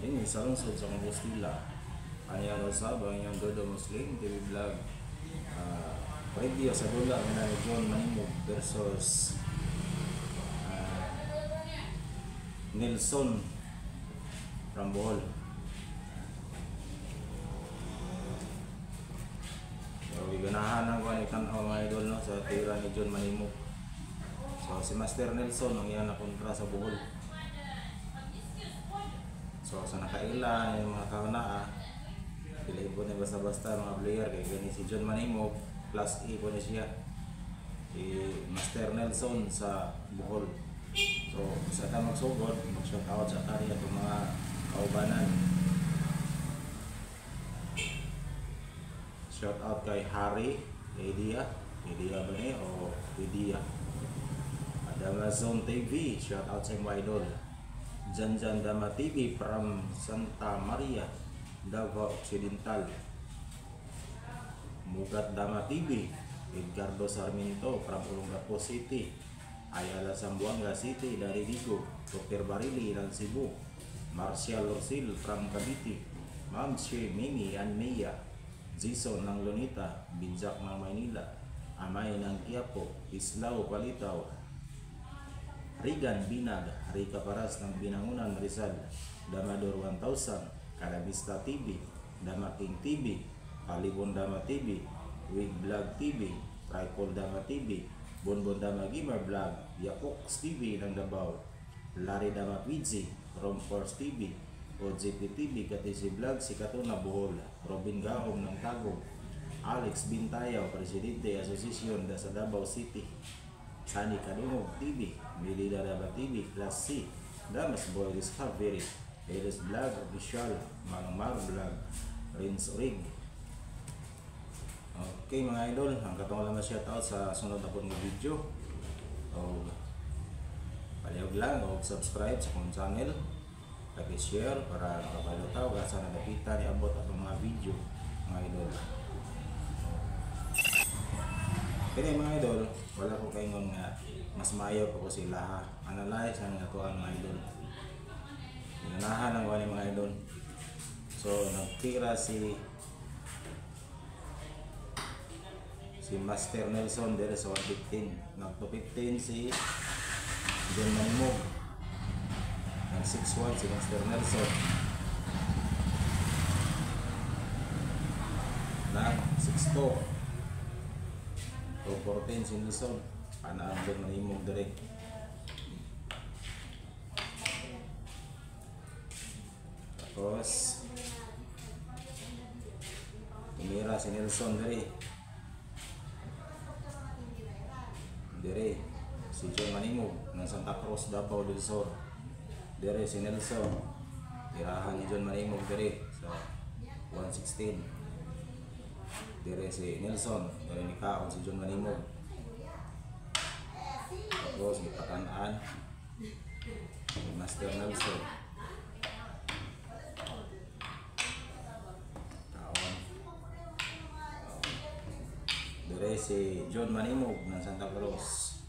Ini sa lungsod sa Compostela. Anya Rosab, ang inyong Dodo Muslim TV Vlog. Preview sa dula na ni John Manimog versus Nelson from Bohol. So, ganahan ang kuha ni Tanaw mga idol, no, sa tira ni John Manimog. So, si Master Nelson ang iyan na kontra sa Bohol. So, sa nakaila yung mga kaunaa, piliin po na basta-basta mga player. Kaya gani si John Manimog plus E po na siya, si Master Nelson sa Bohol. So, sa ka magsugod, mag-shout out sa kanya itong mga kaubanan. Shout out kay Harry Edia ba niya o Edia Damazon TV. Shout out sa mga idol. Janjan Dama TV from Santa Maria, Davao Occidental. Mugat Dama TV, Edgardo Sarmiento from Olongapo City, Ayala Zamboanga City dari Digo, Dr. Barili ng Cebu, Marcial Rosil from Cavite, Ma'am Shea Mimi and Mia, Jason ng Lunita, Binjak ng Maynila, Amay ng Quiapo, Islao Palitaw, Regan Binag, Rika Paras ng Binangunan Rizal, Damador 1000, Carabista TV, Damaking TV, Palibon Dama TV, Wig Vlog TV, Tripod Dama TV, Bonbon Dama Gamer Vlog, Yakoks TV ng Davao, Larry Dama Pidzi, Rom Force TV, OJP TV, Katisi Vlog, si Katuna Bohol, Robin Gahom ng Tagum, Alex Bintayaw, Presidente Asosasyon sa Davao City, Sani Kadungog TV, Melida Dama TV, Class C, Damas Boy Discovery, Elis Vlog Official, Mang Vlog, Rins Rig. Okay mga idol, ang katong lang na shoutout sa sunod na po ng video. O palihog lang o subscribe sa kong channel, like-share para makabalutaw kasi nagapita ni abot at mga video mga idol. Kaya mga idol, wala ko kayo nga mas mayo pa ko sila ha. Analyze ang natuan mga idol. Inanahan ang wala mga idol. So nagtira si Master Nelson dere sa 115. Nagto-15 si John Manimog. Ang 6-1 si Master Nelson. Nang 6-2. 2-14 si Nelson. Ana ang John Manimog dere. Tapos tumira si Nelson dere. Dere si John Manimog ng Santa Cruz, Davao del Sur. Dere si Nelson, tirahan ni John Manimog dere sa 116. Dere si Nelson, dere ni kaon si John Manimog. Tapos ipatanaan ni Master Nelson. Dere si John Manimog ng Santa Cruz.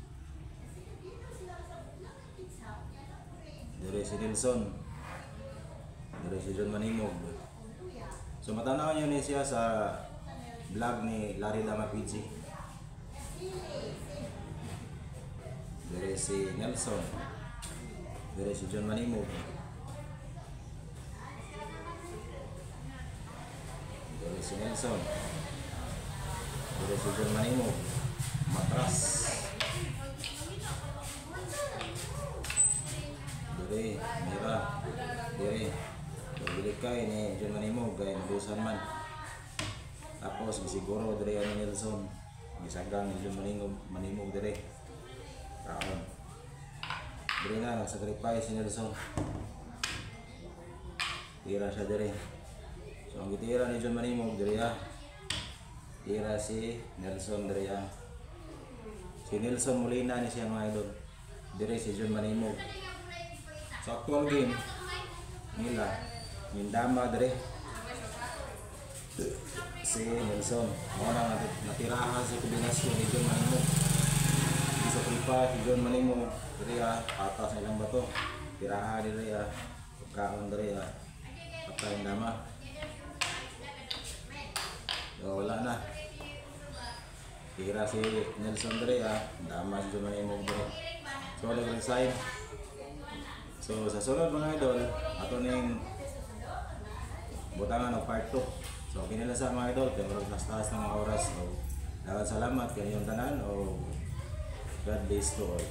Dere si Nelson. Dere si John Manimog. So matanaw nyo ni siya sa vlog ni Larry Dama Pidzi. Dere si Nelson. Dere si John Manimog. Dere si Nelson. Dere si John Manimog, matras. Dere, mira. Dere, pagbilik kayo ni John Manimog, kaya nabusan man. Tapos, siguro dere ni Nelson. Gisagang ni John Manimog dere. Kaon. Dere na, nagsacrifice si Nelson. Tira siya dere. So, ang gitira ni John Manimog dere ya. Tira si Nelson Drea. Si Nelson Molina ni siya mga idol. Dire si John Manimog. Sa actual game nila, Mindama dire si Nelson. Mga natirahan si kombinasyon ni John Manimog. Isa kripa si John Manimog. Dire atas na ilang bato. Tirahan dire kaon dire Patay ang dama. So, wala na. Tira si Nelson Dre dama si Juman Imog Dre. So, nag-resign. So, sa sunod mga idol, ato ning butangan o part 2. So, kinila sa mga idol, kaya marag nas-taas ng mga oras. So, dapat salamat kanyang tanan o God bless to all.